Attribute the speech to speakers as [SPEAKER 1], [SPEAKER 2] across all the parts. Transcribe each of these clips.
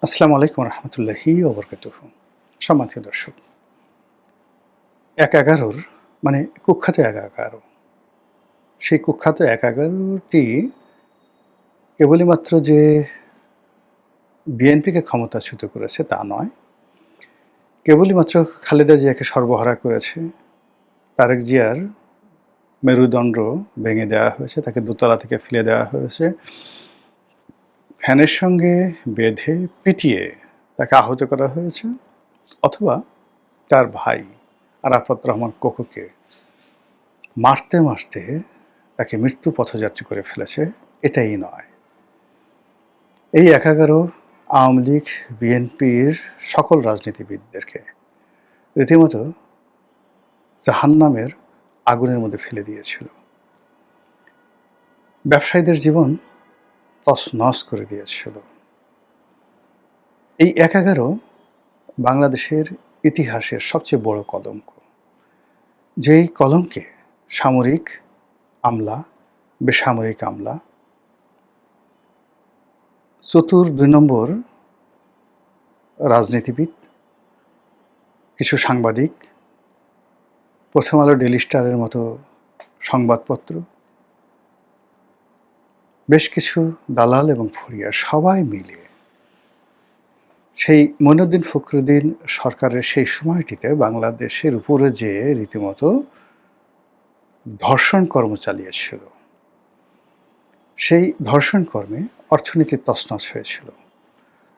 [SPEAKER 1] আসসালামু আলাইকুম রহমতুল্লাহি ওবরকাতুহু। সম্মানিত দর্শক, ১/১১ মানে কুখ্যাত ১/১১, সেই কুখ্যাত ১/১১টি কেবলই মাত্র যে বিএনপিকে ক্ষমতাচ্যুত করেছে তা নয়, কেবলই মাত্র খালেদা জিয়াকে সর্বহারা করেছে, তারেক জিয়ার মেরুদণ্ড ভেঙে দেওয়া হয়েছে, তাকে দোতলা থেকে ফেলে দেওয়া হয়েছে, ফ্যানের সঙ্গে বেঁধে পিটিয়ে তাকে আহত করা হয়েছে, অথবা তার ভাই আরাফাত রহমান কোকোকে মারতে মারতে তাকে মৃত্যু পথযাত্রী করে ফেলেছে। এটাই নয়, এই ১/১১ আওয়ামী লীগ বিএনপির সকল রাজনীতিবিদদেরকে রীতিমতো জাহান্নামের আগুনের মধ্যে ফেলে দিয়েছিল। ব্যবসায়ীদের জীবন তছনছ করে দিয়েছিল। এই ১/১১ বাংলাদেশের ইতিহাসের সবচেয়ে বড় কলঙ্ক, যেই কলঙ্কে সামরিক আমলা, বেসামরিক আমলা, চতুর ২ নম্বর রাজনীতিবিদ, কিছু সাংবাদিক, প্রথম আলো, ডেইলি স্টারের মতো সংবাদপত্র, বেশ কিছু দালাল এবং ফুরিয়া সবাই মিলে সেই মঈনুদ্দিন ফখরুদ্দীন সরকারের সেই সময়টিতে বাংলাদেশের উপরে যে রীতিমতো ধর্ষণ কর্ম চালিয়েছিল, সেই ধর্ষণ কর্মে অর্থনীতি তছনছ হয়েছিল,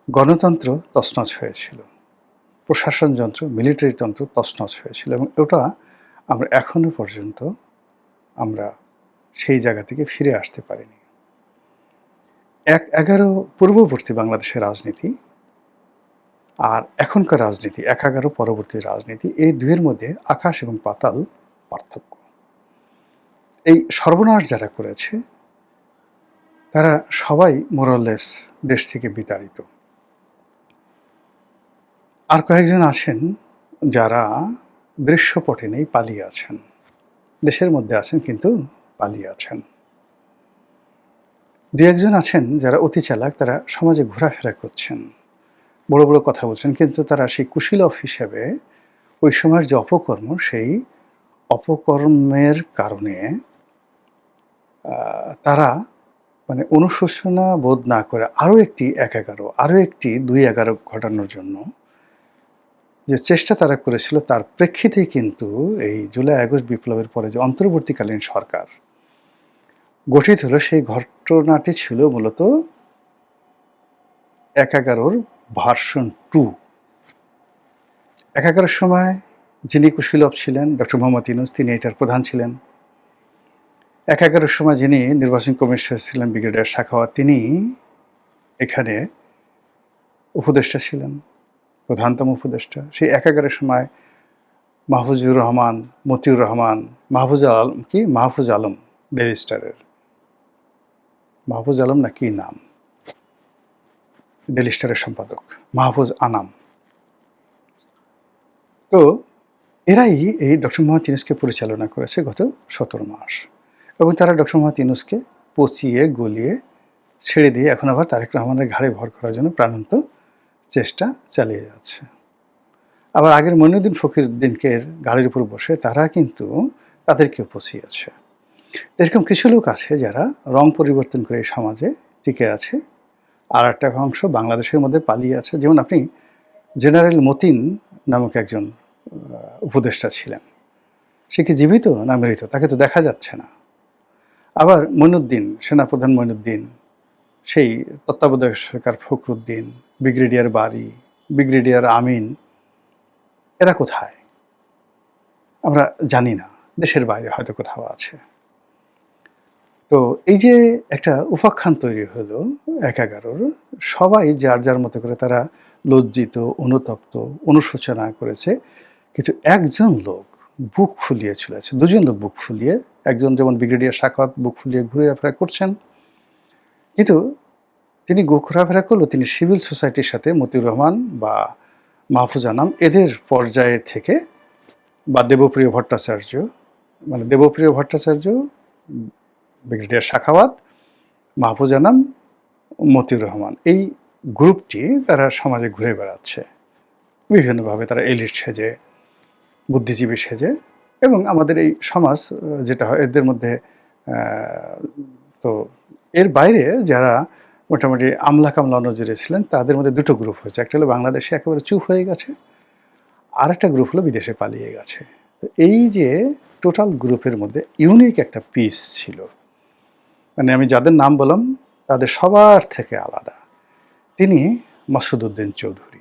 [SPEAKER 1] গণতন্ত্র তছনছ হয়েছিল, প্রশাসন যন্ত্র, মিলিটারি তন্ত্র তছনছ হয়েছিল, এবং ওটা আমরা এখনো পর্যন্ত আমরা সেই জায়গা থেকে ফিরে আসতে পারিনি। ১/১১ পূর্ববর্তী বাংলাদেশের রাজনীতি আর এখনকার রাজনীতি, ১/১১ পরবর্তী রাজনীতি, এই দুইয়ের মধ্যে আকাশ এবং পাতাল পার্থক্য। এই সর্বনাশ যারা করেছে তারা সবাই মোরাললেস দেশ থেকে বিতাড়িত। আর কয়েকজন আছেন যারা দৃশ্যপটে নেই, পালিয়ে আছেন, দেশের মধ্যে আছেন কিন্তু পালিয়ে আছেন। ২-১ জন আছেন যারা অতি চালাক, তারা সমাজে ঘোরাফেরা করছেন, বড় বড় কথা বলছেন, কিন্তু তারা সেই কুশীলব হিসেবে ওই সময়ের যে অপকর্ম, সেই অপকর্মের কারণে তারা মানে অনুশোচনা বোধ না করে আরও একটি ১/১১, আরও একটি ২/১১ ঘটানোর জন্য যে চেষ্টা তারা করেছিল, তার প্রেক্ষিতেই কিন্তু এই জুলাই আগস্ট বিপ্লবের পরে যে অন্তর্বর্তীকালীন সরকার গঠিত হলো, সেই ঘটনাটি ছিল মূলত ১/১১ ভার্সন 2। ১/১১ সময় যিনি কুশীলব ছিলেন ডক্টর মোহাম্মদ ইউনূস, তিনি এটার প্রধান ছিলেন। ১/১১ সময় যিনি নির্বাচন কমিশনার ছিলেন ব্রিগেডিয়ার সাখাওয়াত, তিনি এখানে উপদেষ্টা ছিলেন, প্রধানতম উপদেষ্টা। সেই ১/১১ সময় মাহফুজুর রহমান, মতিউর রহমান, মাহফুজ আলম, ডেইলি স্টারের মাহফুজ আলম না কি নাম, ডেইলি স্টারের সম্পাদক মাহফুজ আনাম। তো এরাই এই ডক্টর মোহাম্মদ ইউনূসকে পরিচালনা করেছে গত ১৭ মাস, এবং তারা ডক্টর মোহাম্মদ ইউনূসকে পচিয়ে গলিয়ে ছেড়ে দিয়ে এখন আবার তারেক রহমানের ঘাড়ে ভর করার জন্য প্রাণান্ত চেষ্টা চালিয়ে যাচ্ছে। আবার আগের মঈনুদ্দিন ফখরুদ্দীনকে গাড়ির উপর বসে তারা কিন্তু তাদেরকেও পচিয়েছে। এরকম কিছু লোক আছে যারা রং পরিবর্তন করে এই সমাজে টিকে আছে, আর একটা অংশ বাংলাদেশের মধ্যে পালিয়ে আছে। যেমন আপনি জেনারেল মতিন নামক একজন উপদেষ্টা ছিলেন, সে কি জীবিত না মৃত তাকে তো দেখা যাচ্ছে না। আবার মঈনুদ্দিন, সেনাপ্রধান মঈনুদ্দিন, সেই তত্ত্বাবধায়ক সরকার ফখরুদ্দিন, ব্রিগেডিয়ার বারী, ব্রিগেডিয়ার আমিন, এরা কোথায় আমরা জানি না, দেশের বাইরে হয়তো কোথাও আছে। তো এই যে একটা উপাখ্যান তৈরি হলো ১/১১, সবাই যার যার মতো করে তারা লজ্জিত, অনুতপ্ত, অনুশোচনা করেছে, কিন্তু একজন লোক বুক ফুলিয়ে চলেছে, দুজন লোক বুক ফুলিয়ে, একজন যেমন ব্রিগেডিয়ার সাখাওয়াত বুক ফুলিয়ে ঘুরেফেরা করছেন, কিন্তু তিনি ঘোরাফেরা করলেও তিনি সিভিল সোসাইটির সাথে মতিউর রহমান বা মাহফুজ আনাম এদের পর্যায়ে থেকে, বা দেবপ্রিয় ভট্টাচার্য, মানে দেবপ্রিয় ভট্টাচার্য, ব্রিগেডিয়ার সাখাওয়াত, মাহফুজ আনাম, মতিউর রহমান, এই গ্রুপটি তারা সমাজে ঘুরে বেড়াচ্ছে বিভিন্নভাবে। তারা এলিট সেজে, বুদ্ধিজীবী সেজে, এবং আমাদের এই সমাজ যেটা হয় এদের মধ্যে তো এর বাইরে যারা মোটামুটি আমলা কামলা নজরে ছিলেন তাদের মধ্যে দুটো গ্রুপ হয়েছে। একটা হলো বাংলাদেশে একেবারে চুপ হয়ে গেছে, আর একটা গ্রুপ হলো বিদেশে পালিয়ে গেছে। তো এই যে টোটাল গ্রুপের মধ্যে ইউনিক একটা পিস ছিল, মানে আমি যাদের নাম বললাম তাদের সবার থেকে আলাদা। তিনি মাসুদ উদ্দিন চৌধুরী।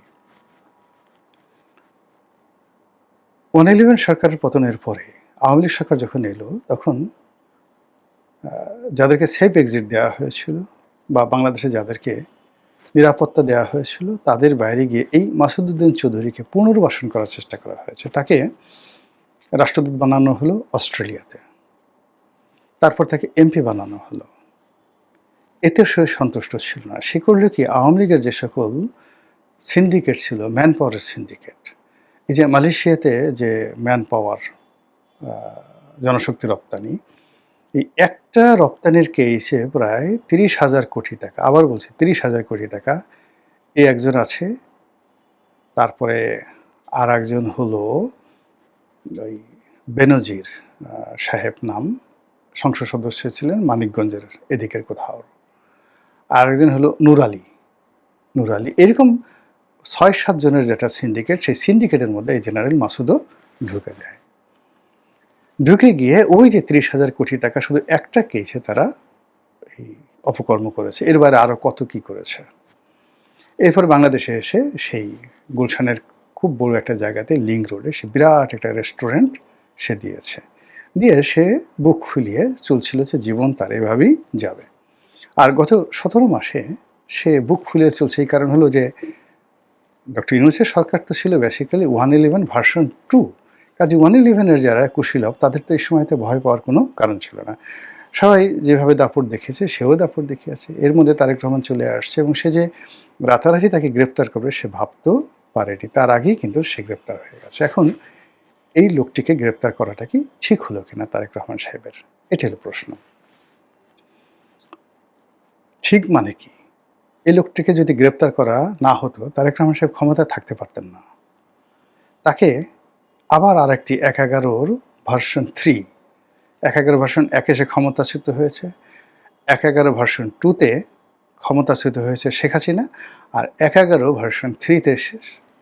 [SPEAKER 1] 111 সরকারের পতনের পরে আওয়ামী লীগ সরকার যখন এলো তখন যাদেরকে সেফ এক্সিট দেওয়া হয়েছিল বা বাংলাদেশে যাদেরকে নিরাপত্তা দেওয়া হয়েছিল তাদের বাইরে গিয়ে এই মাসুদ উদ্দিন চৌধুরীকে পুনর্বাসন করার চেষ্টা করা হয়েছে। তাকে রাষ্ট্রদূত বানানো হলো অস্ট্রেলিয়াতে, তারপর তাকে এমপি বানানো হলো। এতে সে সন্তুষ্ট ছিল না। সে করলো কি, আওয়ামী লীগের যে সকল সিন্ডিকেট ছিল, ম্যান পাওয়ারের সিন্ডিকেট, এই যে মালয়েশিয়াতে যে ম্যান পাওয়ার জনশক্তি রপ্তানি, এই একটা রপ্তানির কেসে প্রায় 30,000 কোটি টাকা, আবার বলছি 30,000 কোটি টাকা, এই একজন আছে। তারপরে আর একজন হলো ওই বেনজির সাহেব নাম, সংসদ সদস্য ছিলেন মানিকগঞ্জের এদিকের কোথাও। আর একজন হলো নূর আলী। এরকম 6-7 জনের যেটা সিন্ডিকেট, সেই সিন্ডিকেটের মধ্যে এই জেনারেল মাসুদও ঢুকে যায়। ঢুকে গিয়ে ওই যে 30,000 কোটি টাকা শুধু একটা কেসে তারা এই অপকর্ম করেছে, এর বাইরে আরও কত কি করেছে। এরপর বাংলাদেশে এসে সেই গুলশানের খুব বড় একটা জায়গাতে লিংক রোডে সে বিরাট একটা রেস্টুরেন্ট সে দিয়েছে, দিয়ে সে বুক ফুলিয়ে চলছিল যে জীবন তার এভাবেই যাবে। আর গত 17 মাসে সে বুক ফুলিয়ে চলছে। এই কারণ হলো যে ডক্টর ইউনূসের সরকার তো ছিল বেসিক্যালি 111 ভার্সন 2। কাজে 111-এর যারা কুশীলব তাদের তো এই সময়তে ভয় পাওয়ার কোনো কারণ ছিল না। সবাই যেভাবে দাপট দেখেছে সেও দাপট দেখিয়েছে। এর মধ্যে তারেক রহমান চলে আসছে এবং সে যে রাতারাতি তাকে গ্রেপ্তার করবে সে ভাবতেও পারেনি। তার আগেই কিন্তু সে গ্রেপ্তার হয়ে গেছে। এখন এই লোকটিকে গ্রেপ্তার করাটা কি ঠিক হলো কিনা তারেক রহমান সাহেবের, এটা হলো প্রশ্ন। ঠিক মানে কি? এই লোকটিকে যদি গ্রেপ্তার করা না হতো তারেক রহমান সাহেব ক্ষমতায় থাকতে পারতেন না। তাকে আবার আরেকটি 111 ভার্সন 3, 111 ভার্সন 1-এ সে ক্ষমতাচ্যুত হয়েছে, 111 ভার্সন 2-তে ক্ষমতাচ্যুত হয়েছে শেখ হাসিনা, আর 111 ভার্সন 3-তে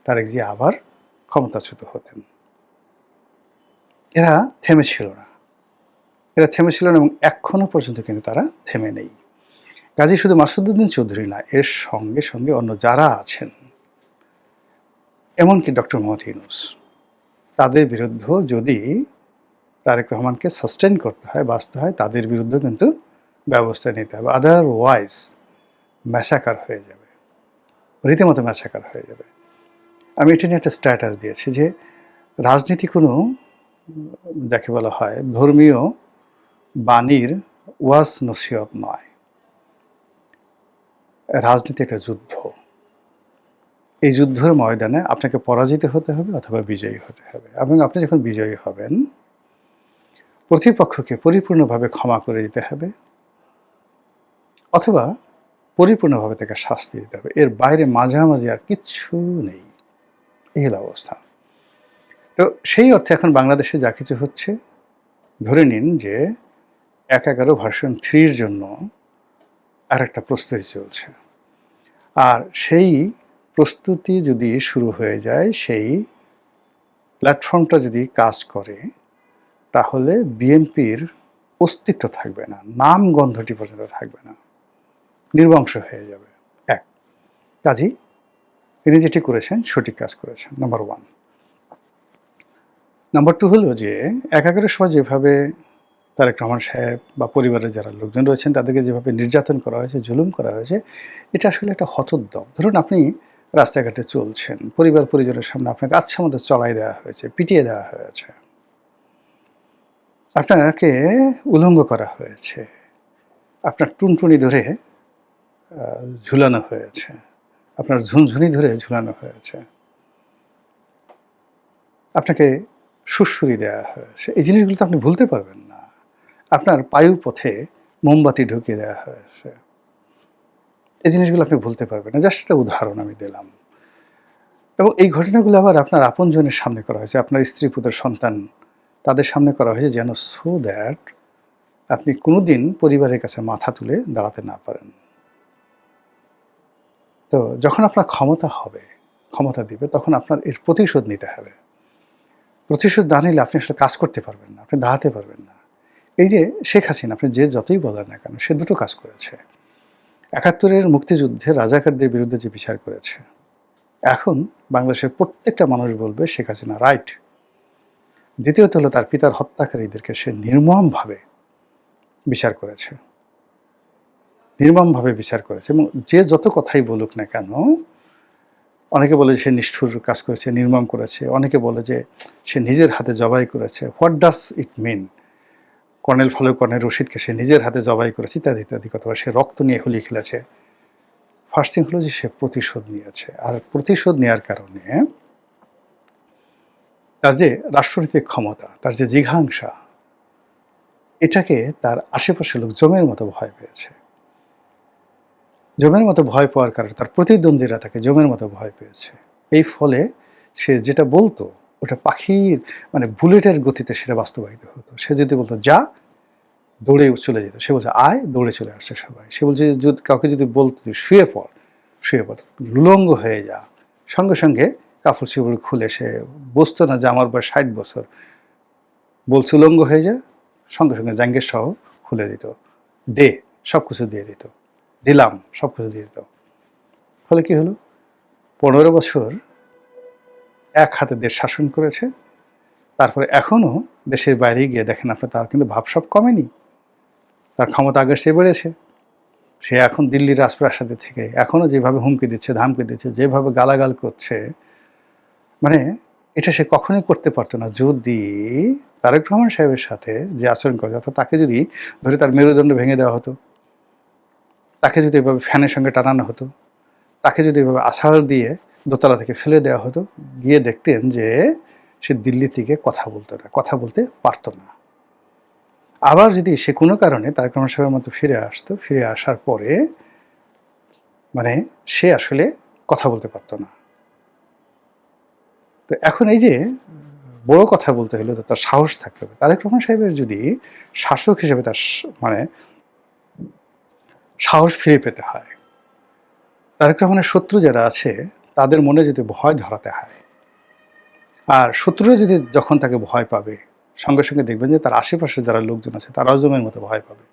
[SPEAKER 1] তারেক জিয়া আবার ক্ষমতাচ্যুত হতেন। এরা থেমেছিল না এবং এখনো পর্যন্ত কিন্তু তারা থেমে নেই। কাজী শুধু মাসুদ উদ্দিন চৌধুরী না, এর সঙ্গে সঙ্গে অন্য যারা আছেন, এমনকি ডক্টর মোহাম্মদ ইউনূস, তাদের বিরুদ্ধেও যদি তারেক রহমানকে সাস্টেন করতে হয়, বাঁচতে হয়, তাদের বিরুদ্ধে কিন্তু ব্যবস্থা নিতে হবে। আদারওয়াইজ ম্যাসাকার হয়ে যাবে, রীতিমতো ম্যাসাকার হয়ে যাবে। আমি এটা নিয়ে একটা স্ট্যাটাস দিয়েছি যে রাজনীতি কোনো যাকে বলা হয় ধর্মীয় বাণীর ওয়াজ নসিহত নয়, রাজনীতি একটা যুদ্ধ। এই যুদ্ধের ময়দানে আপনাকে পরাজিত হতে হবে অথবা বিজয়ী হতে হবে, এবং আপনি যখন বিজয়ী হবেন প্রতিপক্ষকে পরিপূর্ণভাবে ক্ষমা করে দিতে হবে অথবা পরিপূর্ণভাবে তাকে শাস্তি দিতে হবে। এর বাইরে মাঝামাঝি আর কিচ্ছু নেই। এই হলো অবস্থা। তো সেই অর্থে এখন বাংলাদেশে যা কিছু হচ্ছে, ধরে নিন যে 111 ভার্সন 3-র জন্য আর একটা প্রস্তুতি চলছে। আর সেই প্রস্তুতি যদি শুরু হয়ে যায়, সেই প্ল্যাটফর্মটা যদি কাজ করে, তাহলে বিএনপির অস্তিত্ব থাকবে না, নাম গন্ধটি পর্যন্ত থাকবে না, নির্বংশ হয়ে যাবে। এক, কাজী তিনি যেটি করেছেন সঠিক কাজ করেছেন, নাম্বার 1। নাম্বার 2 হলো যে 111 সময় যেভাবে তারেক রহমান সাহেব বা পরিবারের যারা লোকজন রয়েছেন তাদেরকে যেভাবে নির্যাতন করা হয়েছে, জুলুম করা হয়েছে, এটা আসলে একটা হতোদ্যম। ধরুন আপনি রাস্তাঘাটে চলছেন, পরিবার পরিজনের সামনে আপনাকে আচ্ছা মতো চড়াই দেওয়া হয়েছে, পিটিয়ে দেওয়া হয়েছে, আপনাকে উলঙ্গ করা হয়েছে, আপনার টুনটুনি ধরে ঝুলানো হয়েছে, আপনার ঝুনঝুনি ধরে ঝুলানো হয়েছে, আপনাকে সুড়সুড়ি দেওয়া হয়েছে। এই জিনিসগুলো তো আপনি ভুলতে পারবেন না। আপনার পায়ুপথে মোমবাতি ঢুকিয়ে দেওয়া হয়েছে, এই জিনিসগুলো আপনি ভুলতে পারবেন না। জাস্ট একটা উদাহরণ আমি দিলাম। এবং এই ঘটনাগুলো আবার আপনার আপনজনের সামনে করা হয়েছে। আপনার স্ত্রী, পুত্র, সন্তান তাদের সামনে করা হয়েছে যেন সো দ্যাট আপনি কোনোদিন পরিবারের কাছে মাথা তুলে দাঁড়াতে না পারেন। তো যখন আপনার ক্ষমতা হবে, ক্ষমতা দিবে, তখন আপনার এর প্রতিশোধ নিতে হবে। প্রতিশোধ না নিলে আপনি আসলে কাজ করতে পারবেন না, আপনি দাঁড়াতে পারবেন না। এই যে শেখ হাসিনা, আপনি যে যতই বলেন না কেন, সে দুটো কাজ করেছে। ৭১-এর মুক্তিযুদ্ধে রাজাকারদের বিরুদ্ধে যে বিচার করেছে, এখন বাংলাদেশের প্রত্যেকটা মানুষ বলবে শেখ হাসিনা রাইট। দ্বিতীয়ত হলো তার পিতার হত্যাকারীদেরকে সে নির্মমভাবে বিচার করেছে, নির্মমভাবে বিচার করেছে। এবং যে যত কথাই বলুক না কেন, অনেকে বলে যে সে নিষ্ঠুর কাজ করেছে, নির্মম করেছে, অনেকে বলে যে সে নিজের হাতে জবাই করেছে। What does it mean? Colonel Farooq, colonel রশিদকে সে নিজের হাতে জবাই করেছে, ইত্যাদি ইত্যাদি কথা। সে রক্ত নিয়ে হোলি খেলেছে। ফার্স্ট থিং হলো যে সে প্রতিশোধ নিয়েছে, আর প্রতিশোধ নেওয়ার কারণে তার যে রাষ্ট্রনীতিক ক্ষমতা, তার যে জিঘাংসা, এটাকে তার আশেপাশের লোক জমের মতো ভয় পেয়েছে। জমের মতো ভয় পাওয়ার কারণে তার প্রতিদ্বন্দ্বীরা তাকে জমের মতো ভয় পেয়েছে। এই ফলে সে যেটা বলতো ওটা পাখির মানে বুলেটের গতিতে সেটা বাস্তবায়িত হতো। সে যদি বলতো যা, দৌড়ে চলে যেত। সে বলছে আয়, দৌড়ে চলে আসছে সবাই। সে বলছে যদি কাউকে যদি বলতো শুয়ে পড়, শুয়ে পড়, লুলঙ্গ হয়ে যা, সঙ্গে সঙ্গে কাপড় চোপড় খুলে, সে বুঝতো না যে আমার বয়স ৬০ বছর, বলছে উলঙ্গ হয়ে যা, সঙ্গে সঙ্গে জাঙ্গের সহ খুলে দিত, দে, সব কিছু দিয়ে দিত, দিলাম, সব কিছু দিয়ে দিত। ফলে কি হলো, ১৫ বছর এক হাতে দেশ শাসন করেছে। তারপরে এখনো দেশের বাইরে গিয়ে দেখেন আপনি, তার কিন্তু ভাবসাব কমেনি, তার ক্ষমতা আগের চেয়ে বেড়েছে। সে এখন দিল্লির রাজপ্রাসাদে থেকে এখনো যেভাবে হুমকি দিচ্ছে, ধামকি দিচ্ছে, যেভাবে গালাগাল করছে, মানে এটা সে কখনোই করতে পারতো না যদি তারেক রহমান সাহেবের সাথে যে আচরণ করে, অর্থাৎ তাকে যদি ধরে তার মেরুদণ্ড ভেঙে দেওয়া হতো, তাকে যদি এভাবে ফ্যানের সঙ্গে টানানো হতো, তাকে যদি এভাবে আছাড় দিয়ে দোতলা থেকে ফেলে দেওয়া হতো, গিয়ে দেখতেন যে সে দিল্লি থেকে কথা বলতো না, কথা বলতে পারতো না। আবার যদি সে কোনো কারণে তারেক রহমান সাহেবের মতো ফিরে আসতো, ফিরে আসার পরে মানে সে আসলে কথা বলতে পারতো না। তো এখন এই যে বড় কথা বলতে হলে তো তার সাহস থাকতে হবে। তারেক রহমান সাহেবের যদি শাসক হিসেবে তার মানে সাহস ফিরে পেতে হয়, তারেক রহমানের শত্রু যারা আছে তাদের মনে যদি ভয় ধরাতে হয়, আর শত্রুরা যদি যখন তাকে ভয় পাবে, সঙ্গে সঙ্গে দেখবেন যে তার আশেপাশে যারা লোকজন আছে তারাও জমের মতো ভয় পাবে।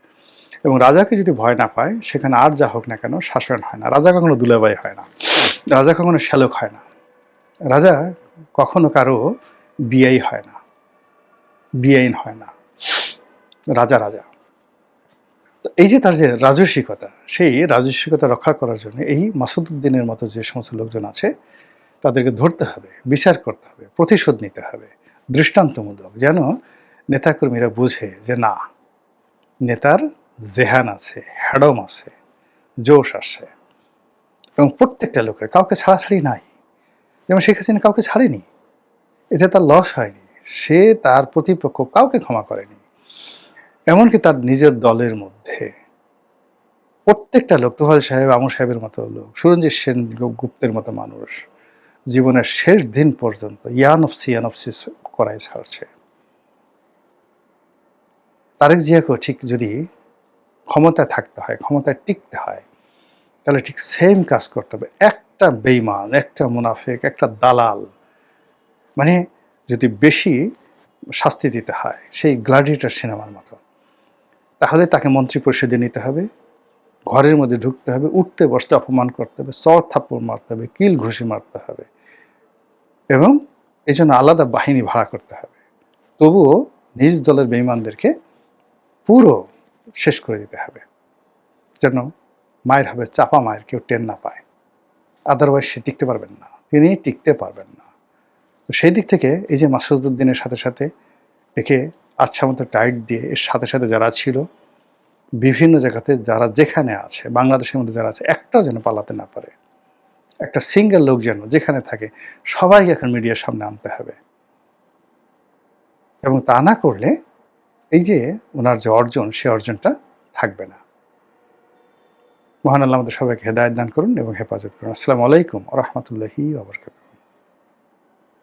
[SPEAKER 1] এবং রাজাকে যদি ভয় না পায়, সেখানে আর যা হোক না কেন শাসন হয় না। রাজা কখনো দুলাভাই হয় না, রাজা কখনো শ্যালক হয় না, রাজা কখনো কারো বিয়াই হয় না, বিআইন হয় না, রাজা রাজা। তো এই যে তার যে রাজস্বিকতা, সেই রাজস্বিকতা রক্ষা করার জন্য এই মাসুদউদ্দিনের মতো যে সমস্ত লোকজন আছে তাদেরকে ধরতে হবে, বিচার করতে হবে, প্রতিশোধ নিতে হবে দৃষ্টান্তমূলক, যেন নেতাকর্মীরা বুঝে যে না, নেতার জেহান আছে, হ্যাডম আছে, জোশ আছে। এবং প্রত্যেকটা লোকের কাউকে ছাড়াছাড়ি নাই। যেমন শেখ হাসিনা কাউকে ছাড়েনি, এতে তার লস হয়নি। সে তার প্রতিপক্ষ কাউকে ক্ষমা করেনি। এমনকি তার নিজের দলের মধ্যে প্রত্যেকটা লোক, তোহাল সাহেব, আমর সাহেবের মতো লোক, সুরঞ্জিত সেন গুপ্তের মতো মানুষ জীবনের শেষ দিন পর্যন্ত ইয়ানফসি করাই ছাড়ছে। তারেক জিয়াকেও ঠিক যদি ক্ষমতায় থাকতে হয়, ক্ষমতায় টিকতে হয়, তাহলে ঠিক সেম কাজ করতে হবে। একটা বেইমান, একটা মুনাফেক, একটা দালাল, মানে যদি বেশি শাস্তি দিতে হয় সেই গ্ল্যাডিয়েটর সিনেমার মতো, তাহলে তাকে মন্ত্রী পরিষদে নিতে হবে, ঘরের মধ্যে ঢুকতে হবে, উঠতে বসতে অপমান করতে হবে, চড় থাপ্পড় মারতে হবে, কিল ঘুষি মারতে হবে, এবং এই জন্য আলাদা বাহিনী ভাড়া করতে হবে। তবুও নিজ দলের বেঈমানদেরকে পুরো শেষ করে দিতে হবে, যেন মায়ের হবে চাপা মায়ের, কেউ টের না পায়। আদারওয়াইজ সে টিকতে পারবেন না, তিনি টিকতে পারবেন না। তো সেই দিক থেকে এই যে মাসুদউদ্দিনের সাথে সাথে একে আচ্ছা মতো টাইট দিয়ে, এর সাথে সাথে যারা ছিল বিভিন্ন জায়গাতে, যারা যেখানে আছে বাংলাদেশের মধ্যে যারা আছে, একটাও যেন পালাতে না পারে। একটা সিঙ্গেল লোক যেন যেখানে থাকে সবাইকে এখন মিডিয়ার সামনে আনতে হবে। এবং তা না করলে এই যে ওনার যে অর্জন, সে অর্জনটা থাকবে না। মহান আল্লাহ আমাদের সবাইকে হেদায়েত দান করুন এবং হেফাজত করুন। আসসালামু আলাইকুম ওয়া রাহমাতুল্লাহি ওয়া বারাকাতুহু।